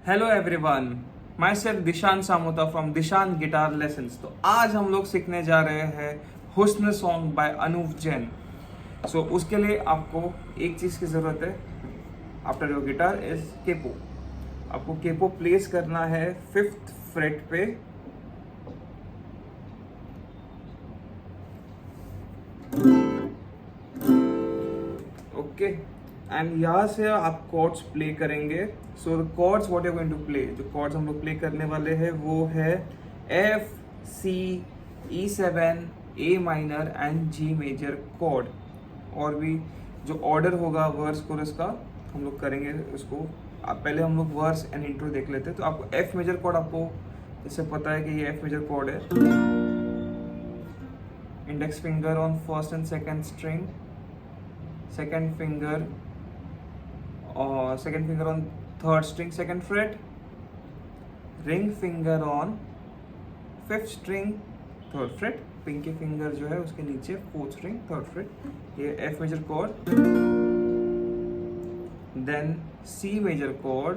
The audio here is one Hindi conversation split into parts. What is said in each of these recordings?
Hello everyone, my self दिशान Samota from दिशान guitar lessons. तो आज हम लोग सीखने जा रहे हैं हुस्न सॉन्ग बाय अनूप जैन। सो उसके लिए आपको एक चीज़ की ज़रूरत है। After your guitar is capo. आपको केपो प्लेस करना है 5th फ्रेट पे। ओके, एंड यहाँ से आप कॉर्ड्स प्ले करेंगे। So the chords what you going to play, जो कॉर्ड्स हम लोग प्ले करने वाले हैं वो है F, C, E7, A minor and G major chord. और भी जो ऑर्डर होगा वर्स कोरस का हम लोग करेंगे उसको। आप पहले हम लोग वर्स एंड इंट्रो देख लेते हैं। तो आपको एफ मेजर कॉर्ड, आपको जैसे पता है कि ये एफ मेजर कॉर्ड है। Index finger on first and second string, second finger on third string second fret, ring finger on 5th string third fret, pinky finger जो है उसके नीचे 4th string third fret। ये F major chord, then C major chord,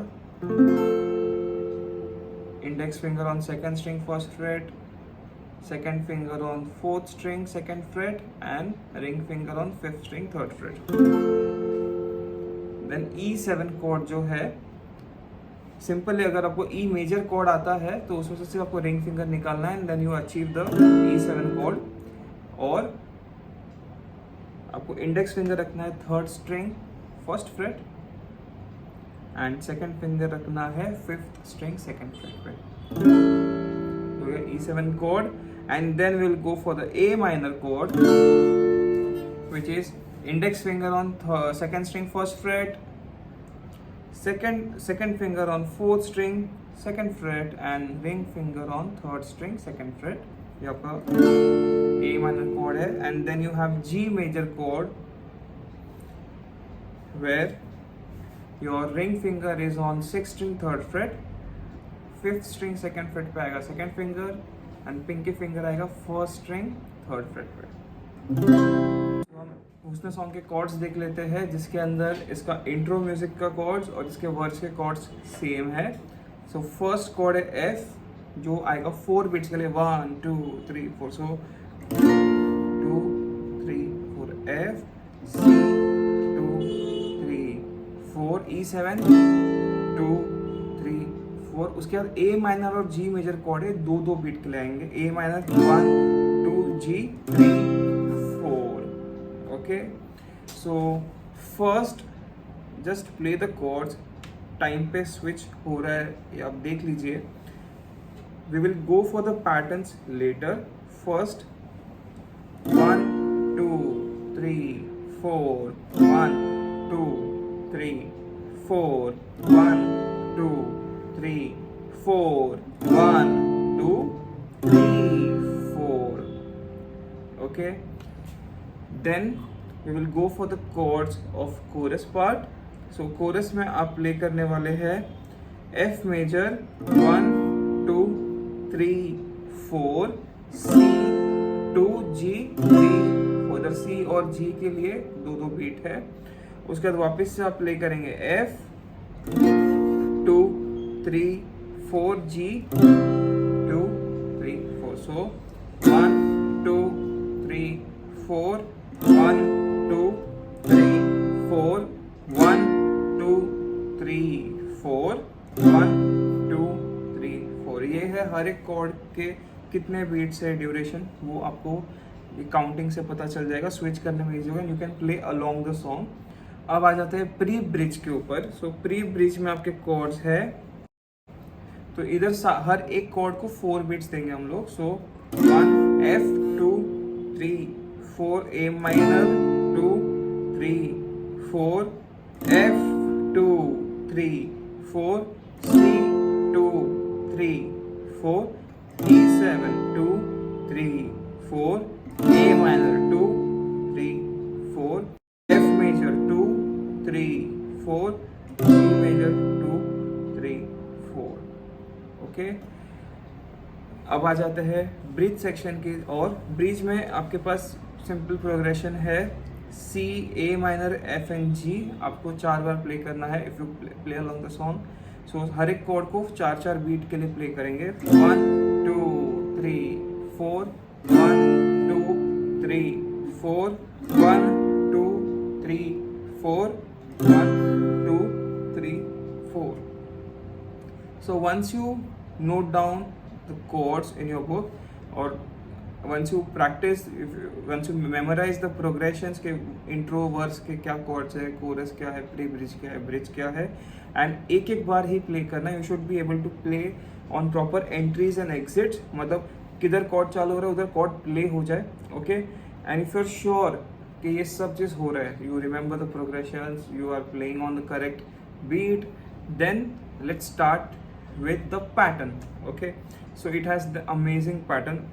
index finger on second string first fret, second finger on 4th string second fret and ring finger on 5th string third fret। then E7 chord जो है सिंपली, अगर आपको E मेजर कॉर्ड आता है तो उसमें से सिर्फ आपको रिंग फिंगर निकालना है and then you achieve the E7 chord. और आपको इंडेक्स फिंगर रखना है 3rd string 1st fret and second finger रखना है 5th स्ट्रिंग 2nd फ्रेट पे। तो ये E7 chord, and then we'll go for the A minor chord, which is index finger on 2nd string 1st fret, second finger on 4th string 2nd fret and ring finger on 3rd string 2nd fret। ये आपका A minor chord है। and then you have G major chord where your ring finger is on 6th string 3rd fret, 5th string 2nd fret पे आएगा second finger and pinky finger आएगा 1st स्ट्रिंग 3rd फ्रेट पे। तो हम हुस्न सॉन्ग के कॉर्ड्स देख लेते हैं, जिसके अंदर इसका इंट्रो म्यूजिक का कॉर्ड्स और इसके वर्ड्स के कॉर्ड्स सेम है। सो फर्स्ट कॉर्ड है एफ, जो आएगा 4 बीट्स के लिए 1 2 3 4। सो 2 3 4 एफ, सी 2 3 4, E7 2 3 4। उसके बाद ए माइनर और जी मेजर कॉर्ड है, 2 बीट के लिए आएंगे। A minor 1 2 G 3 4। Okay, so first just play the chords. Time पे स्विच हो रहा है ये आप देख लीजिए। We will go for the patterns later. First 1 2 3 4 1 2 3 4 1 2 3 4 1 2 3 4। okay, then we will go for the chords of chorus part। so chorus में आप प्ले करने वाले हैं F major 1 2 3 4, C 2 G 3। उधर C और G के लिए 2 बीट है। उसके बाद वापस से आप प्ले करेंगे F 2 3 4 G 2 3 4। so 1 2 3 4 1 2 3 4 1 2 3 4 1 2 3 4। ये है हर एक कॉर्ड के कितने बीट्स है ड्यूरेशन, वो आपको काउंटिंग से पता चल जाएगा। स्विच करने में इजी होगा, you can play along the song. अब आ जाते हैं प्री ब्रिज के ऊपर। सो प्री ब्रिज में आपके कॉर्ड्स है, तो इधर हर एक कॉर्ड को 4 बीट्स देंगे हम लोग। सो 1 F 2 3 4 A minor 2 3 4 F 2 3 4 C 2 3 4 E7 2 3 4 A minor 2 3 4 F major 2 3 4 G major 2 3 4। Okay, अब आ जाते हैं ब्रिज सेक्शन की। और ब्रिज में आपके पास सिंपल प्रोग्रेशन है C, A minor, F and G आपको 4 बार प्ले करना है if you play along the song. So हर एक कॉर्ड को 4-4 बीट के लिए प्ले करेंगे. 1 2 3 4 1 2 3 4 1 2 3 4 1 2 3 4. So once you note down the chords in your book, or once you practice, once you memorize the progressions के intro verse के क्या chords है, chorus क्या है, pre-bridge क्या है, bridge क्या है, and एक एक बार ही play करना. You should be able to play on proper entries and exits. मतलब किधर chord चालू हो रहा है उधर chord play हो जाए. Okay, and if you're sure कि ये सब चीज़ हो रहा है, you remember the progressions, you are playing on the correct beat, then let's start with the pattern. Okay, so it has the amazing pattern.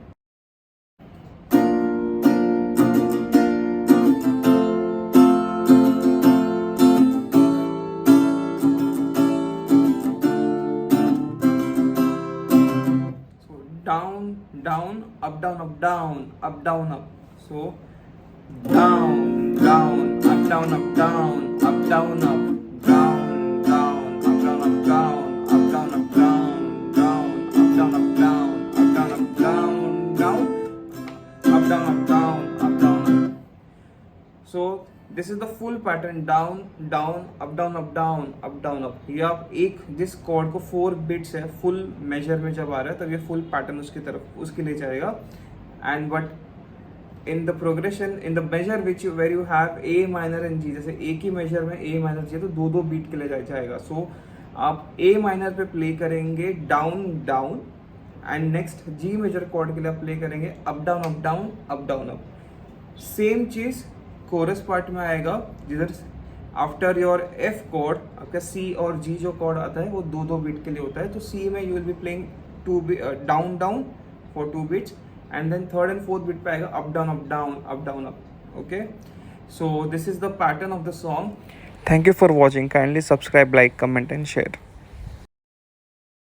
So down down up down up down up down up. So down down up down up down up down up down down up down up down up down up down down up down up down up down up down down up down up down up down up. So this is the full pattern. Down down up down up down up down up. ये आप एक जिस कॉर्ड को 4 बिट्स है फुल मेजर में जब आ रहा है तब ये फुल पैटर्न उसकी तरफ उसके लिए जाएगा. And but in the progression, in the measure which you, where you have A minor and G, जैसे एक ही मेजर में A minor G है तो दो दो बीट के लिए जाएगा. सो आप A minor पे प्ले करेंगे down down, and next G major chord के लिए आप प्ले करेंगे up down up down up down up. Same चीज़ कोरस पार्ट में आएगा जिधर आफ्टर योर F कॉर्ड आपका C और G जो कॉर्ड आता है वो दो दो बीट के लिए होता है. तो C में you will be playing down down for 2 beats, and then third and fourth beat पे आएगा up down up down up down up. Okay, so this is the pattern of the song. Thank you for watching. Kindly subscribe, like, comment and share.